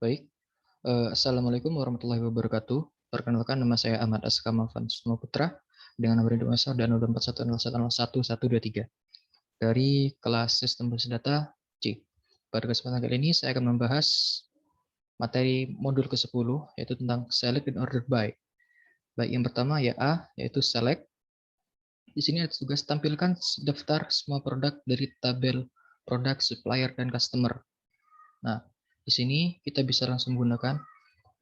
Baik, Assalamualaikum warahmatullahi wabarakatuh. Perkenalkan, nama saya Ahmad Askama Vansuma Putra dengan nomor induk dasar dan 04101011123 dari kelas Sistem Basis Data C. Pada kesempatan kali ini saya akan membahas materi modul ke-10 yaitu tentang Select and Order By. Baik, yang pertama ya A, yaitu Select. Di sini ada tugas tampilkan daftar semua produk dari tabel produk, supplier, dan customer. Nah, di sini kita bisa langsung menggunakan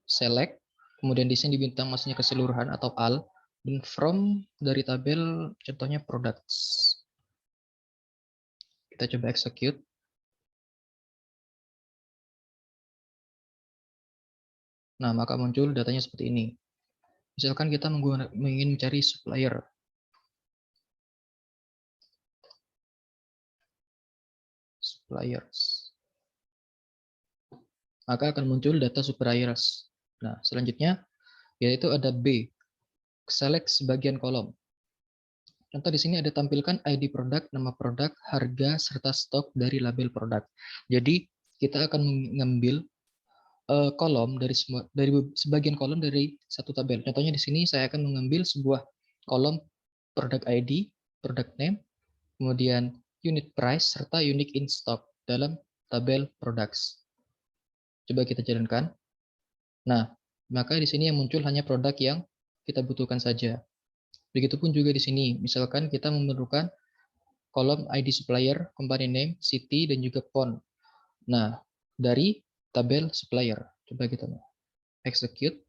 select, kemudian di sini bintang maksudnya keseluruhan atau all, dan from dari tabel contohnya products. Kita coba execute. Nah, maka muncul datanya seperti ini. Misalkan kita ingin mencari supplier. Suppliers. Maka akan muncul data suppliers. Nah, selanjutnya yaitu ada B, select sebagian kolom. Contoh di sini ada tampilkan ID produk, nama produk, harga, serta stok dari label produk. Jadi kita akan mengambil kolom dari sebagian kolom dari satu tabel. Contohnya di sini saya akan mengambil sebuah kolom product ID, product name, kemudian unit price serta unique in stock dalam tabel products. Coba kita jalankan. Nah, maka di sini yang muncul hanya produk yang kita butuhkan saja. Begitupun juga di sini, misalkan kita memerlukan kolom ID supplier, company name, city, dan juga font. Nah, dari tabel supplier. Coba kita execute.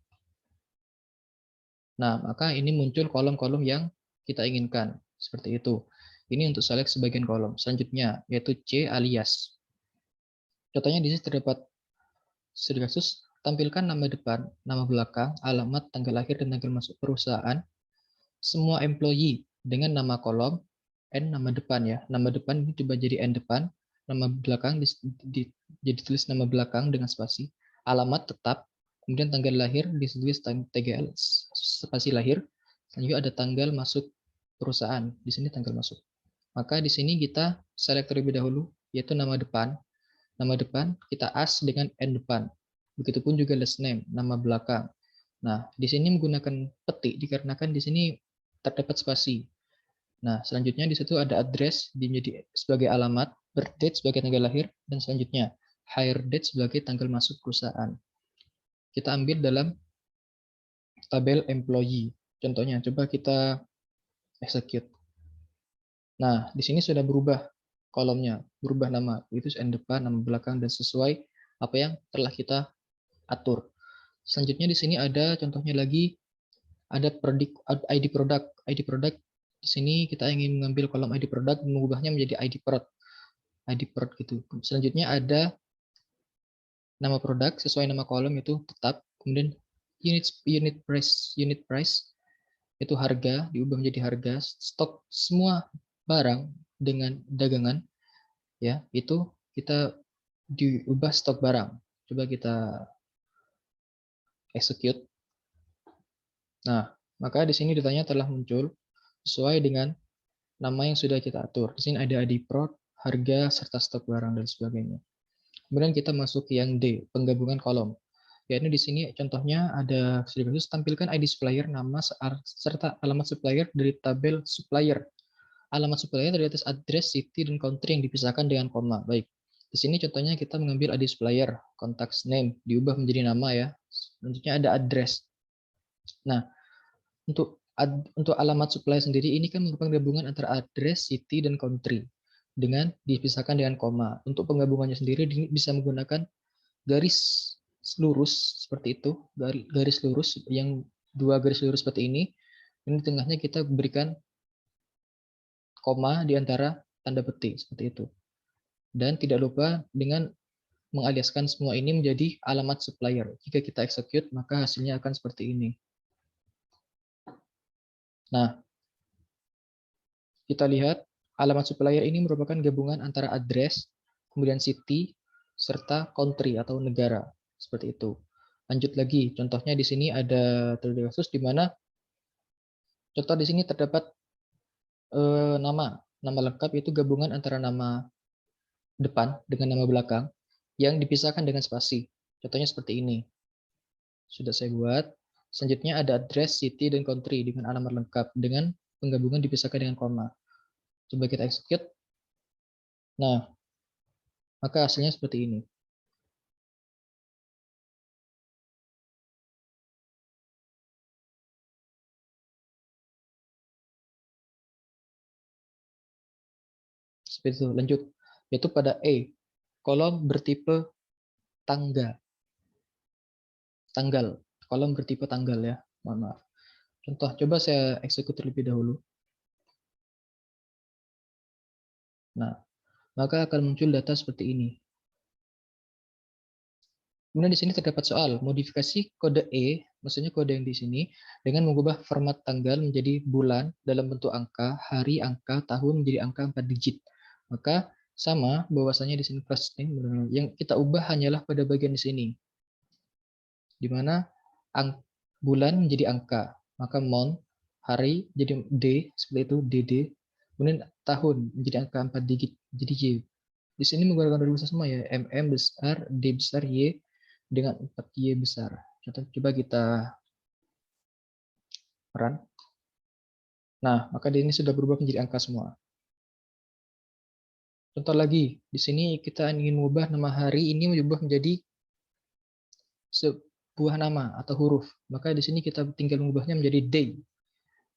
Nah, maka ini muncul kolom-kolom yang kita inginkan. Seperti itu. Ini untuk select sebagian kolom. Selanjutnya, yaitu C alias. Contohnya di sini terdapat studi kasus, tampilkan nama depan, nama belakang, alamat, tanggal lahir, dan tanggal masuk perusahaan. Semua employee dengan nama kolom, N nama depan ya. Nama depan ini coba jadi N depan, nama belakang jadi tulis nama belakang dengan spasi, alamat tetap, kemudian tanggal lahir ditulis TGL spasi lahir, selanjutnya ada tanggal masuk perusahaan. Di sini tanggal masuk. Maka di sini kita select terlebih dahulu, yaitu nama depan. Nama depan kita as dengan N depan. Begitupun juga last name, nama belakang. Nah, di sini menggunakan petik dikarenakan di sini terdapat spasi. Nah, selanjutnya di situ ada address menjadi sebagai alamat, birth date sebagai tanggal lahir, dan selanjutnya hire date sebagai tanggal masuk perusahaan. Kita ambil dalam tabel employee. Contohnya, coba kita execute. Nah, di sini sudah berubah kolomnya, berubah nama, itu N depan, nama belakang, dan sesuai apa yang telah kita atur. Selanjutnya di sini ada contohnya lagi, ada ID produk. ID produk di sini kita ingin mengambil kolom ID produk dan mengubahnya menjadi ID prod. ID prod gitu. Selanjutnya ada nama produk sesuai nama kolom itu tetap. Kemudian unit price itu harga diubah menjadi harga. Stok semua barang dengan dagangan ya itu kita diubah stok barang. Coba kita execute. Nah, maka di sini datanya telah muncul sesuai dengan nama yang sudah kita atur. Di sini ada ID prod, harga, serta stok barang, dan sebagainya. Kemudian kita masuk ke yang D, penggabungan kolom. Yaitu di sini contohnya ada khusus tampilkan ID supplier, nama, serta alamat supplier dari tabel supplier. Alamat supplier dari atas address, city, dan country yang dipisahkan dengan koma. Baik, di sini contohnya kita mengambil ID supplier, contact name, diubah menjadi nama ya. Selanjutnya ada address. Nah, untuk alamat supply sendiri ini kan merupakan gabungan antara address, city, dan country dengan dipisahkan dengan koma. Untuk penggabungannya sendiri bisa menggunakan garis lurus seperti itu, garis lurus yang dua garis lurus seperti ini. Ini tengahnya kita berikan koma di antara tanda petik seperti itu. Dan tidak lupa dengan mengaliaskan semua ini menjadi alamat supplier. Jika kita execute, maka hasilnya akan seperti ini. Nah, kita lihat alamat supplier ini merupakan gabungan antara address, kemudian city, serta country atau negara. Seperti itu. Lanjut lagi, contohnya di sini ada kasus di mana contoh di sini terdapat nama lengkap itu gabungan antara nama depan dengan nama belakang yang dipisahkan dengan spasi. Contohnya seperti ini. Sudah saya buat. Selanjutnya ada address, city, dan country dengan alamat lengkap dengan penggabungan dipisahkan dengan koma. Coba kita execute. Nah, maka hasilnya seperti ini. Seperti itu. Lanjut. Yaitu pada E. Kolom bertipe tanggal. Kolom bertipe tanggal ya. Mohon maaf. Contoh, coba saya eksekusi terlebih dahulu. Nah, maka akan muncul data seperti ini. Kemudian di sini terdapat soal modifikasi kode E, maksudnya kode yang di sini, dengan mengubah format tanggal menjadi bulan dalam bentuk angka, hari, angka, tahun menjadi angka 4 digit. Maka sama bahwasanya di sini plus yang kita ubah hanyalah pada bagian di sini, di mana bulan menjadi angka, maka month, hari jadi D, seperti itu DD, kemudian tahun menjadi angka 4 digit, jadi Y. Di sini menggunakan rumus semua ya, MM besar, D besar, Y dengan 4Y besar. Contoh, coba kita run. Nah, maka ini sudah berubah menjadi angka semua. Contoh lagi, di sini kita ingin mengubah nama hari ini berubah menjadi sebuah nama atau huruf. Maka di sini kita tinggal mengubahnya menjadi day.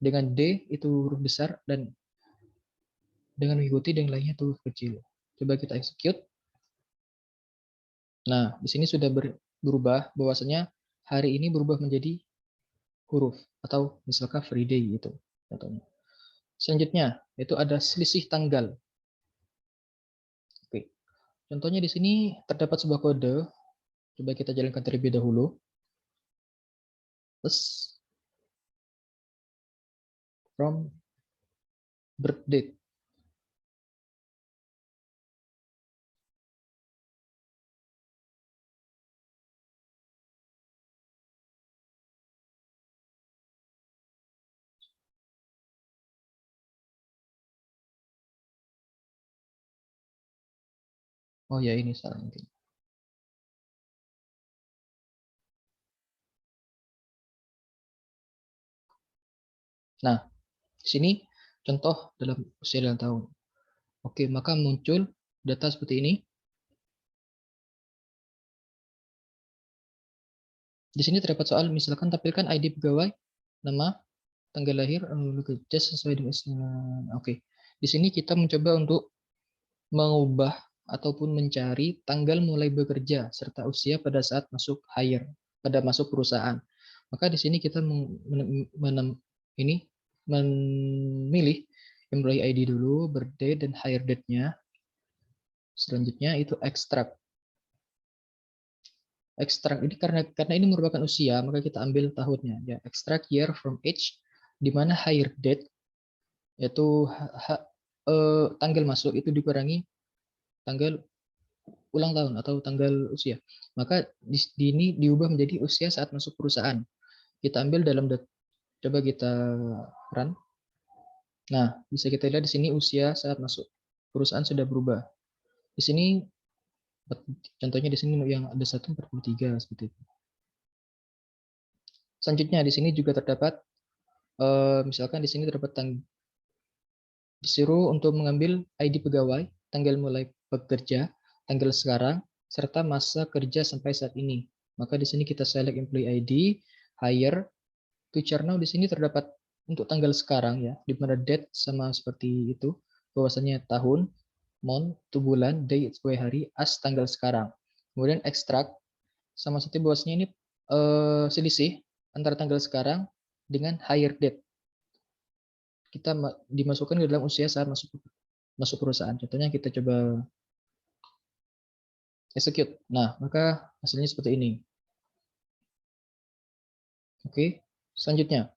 Dengan D itu huruf besar dan dengan mengikuti dan lainnya itu huruf kecil. Coba kita execute. Nah, di sini sudah berubah bahwasanya hari ini berubah menjadi huruf atau misalkan free day gitu contohnya. Selanjutnya itu ada selisih tanggal. Oke. Contohnya di sini terdapat sebuah kode. Coba kita jalankan terlebih dahulu. Plus from birth date. Oh ya, ini salah mungkin. Nah, di sini contoh dalam usia dalam tahun. Oke, maka muncul data seperti ini. Di sini terdapat soal misalkan tampilkan ID pegawai, nama, tanggal lahir, kerja sesuai dengan Oke. Di sini kita mencoba untuk mengubah ataupun mencari tanggal mulai bekerja serta usia pada saat masuk hire, pada masuk perusahaan. Maka di sini kita memilih employee ID dulu, birthday dan hire date-nya. Selanjutnya itu extract. Extract ini karena ini merupakan usia, maka kita ambil tahunnya ya. Extract year from age, di mana hire date yaitu tanggal masuk itu dikurangi tanggal ulang tahun atau tanggal usia. Maka di ini diubah menjadi usia saat masuk perusahaan. Kita ambil dalam coba kita run. Nah, bisa kita lihat di sini usia saat masuk perusahaan sudah berubah. Di sini contohnya di sini yang ada 143 seperti itu. Selanjutnya di sini juga terdapat misalkan di sini terdapat disuruh untuk mengambil ID pegawai, tanggal mulai bekerja, tanggal sekarang, serta masa kerja sampai saat ini. Maka di sini kita select employee ID, hire, feature now di sini terdapat untuk tanggal sekarang ya, di mana date sama seperti itu, bahwasanya tahun, month, itu bulan, day sebagai hari, as tanggal sekarang. Kemudian extract sama seperti bahwasanya ini selisih antara tanggal sekarang dengan hire date. Kita dimasukkan ke dalam usia saat masuk perusahaan. Contohnya kita coba execute. Nah, maka hasilnya seperti ini. Oke, selanjutnya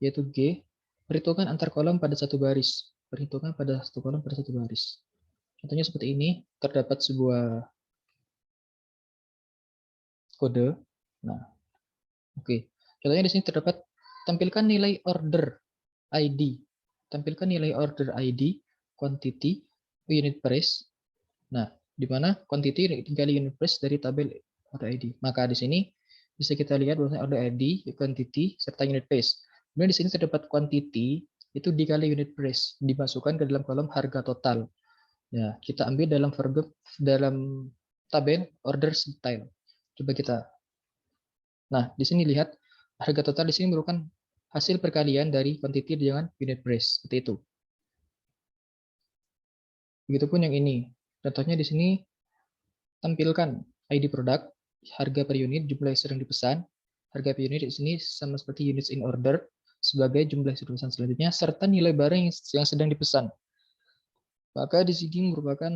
yaitu G, perhitungan antar kolom pada satu baris. Perhitungan pada satu kolom pada satu baris. Contohnya seperti ini, terdapat sebuah kode. Nah, oke. Contohnya di sini terdapat tampilkan nilai order ID. Tampilkan nilai order ID, quantity, unit price. Nah, di mana quantity dikali unit price dari tabel order ID. Maka di sini bisa kita lihat bahwa order ID, quantity, serta unit price. Kemudian di sini terdapat quantity itu dikali unit price dimasukkan ke dalam kolom harga total. Ya, kita ambil dalam dalam tabel order style. Coba kita. Nah, di sini lihat harga total di sini merupakan hasil perkalian dari quantity dengan unit price seperti itu. Begitupun yang ini. Contohnya di sini tampilkan ID produk, harga per unit, jumlah yang sedang dipesan. Harga per unit di sini sama seperti units in order sebagai jumlah yang dipesan selanjutnya serta nilai barang yang sedang dipesan. Maka di sini merupakan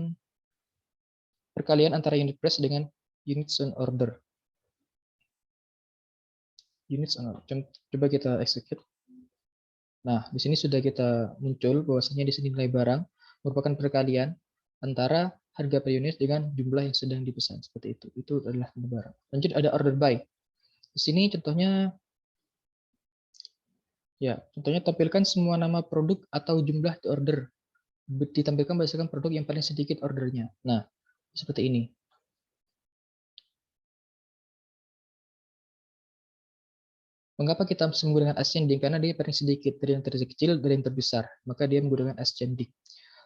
perkalian antara unit price dengan units on order. Units on order. Coba kita execute. Nah, di sini sudah kita muncul bahwasanya di sini nilai barang merupakan perkalian antara harga per unit dengan jumlah yang sedang dipesan seperti itu. Itu adalah nilai barang. Lanjut ada order by. Di sini contohnya contohnya tampilkan semua nama produk atau jumlah di order. Ditampilkan berdasarkan produk yang paling sedikit ordernya. Nah, seperti ini. Mengapa kita menggunakan ascending? Karena dia paling sedikit, dari yang terkecil dari yang terbesar. Maka dia menggunakan ascending.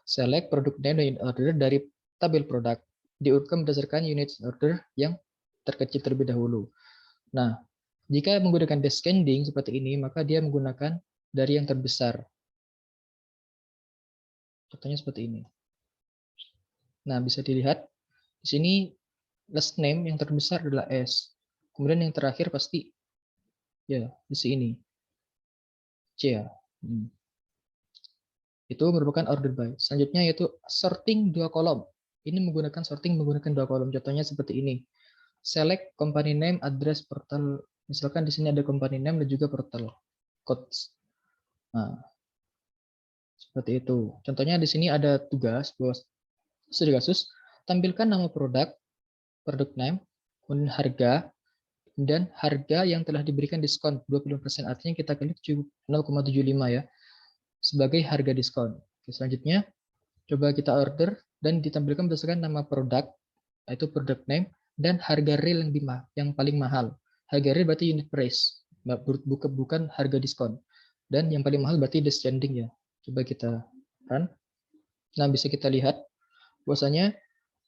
Select produk name dan order dari tabel produk. Diurutkan berdasarkan unit order yang terkecil terlebih dahulu. Nah, jika menggunakan descending seperti ini, maka dia menggunakan dari yang terbesar. Contohnya seperti ini. Nah, bisa dilihat di sini last name yang terbesar adalah S. Kemudian yang terakhir pasti di sini C ya. Itu merupakan order by. Selanjutnya yaitu sorting dua kolom. Ini menggunakan sorting menggunakan dua kolom. Contohnya seperti ini. Select company name, address, portal. Misalkan di sini ada company name dan juga portal codes. Nah, seperti itu. Contohnya di sini ada tugas bahwa studi kasus tampilkan nama produk, produk name, kemudian harga, dan harga yang telah diberikan diskon 20%, artinya kita klik 0,75 ya sebagai harga diskon. Oke, selanjutnya coba kita order dan ditampilkan berdasarkan nama produk, yaitu product name, dan harga real yang paling mahal. Harga real berarti unit price, bukan harga diskon. Dan yang paling mahal berarti descending ya. Coba kita run. Nah, bisa kita lihat bahwasanya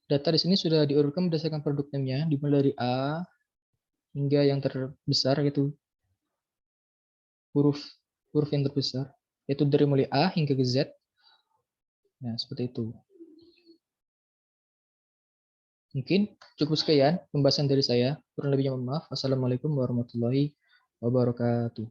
data di sini sudah diurutkan berdasarkan produk name-nya, dimulai dari A hingga yang terbesar, yaitu huruf yang terbesar, yaitu dari mulai A hingga ke Z. Nah, seperti itu. Mungkin cukup sekian pembahasan dari saya. Kurang lebihnya mohon maaf. Wassalamualaikum warahmatullahi wabarakatuh.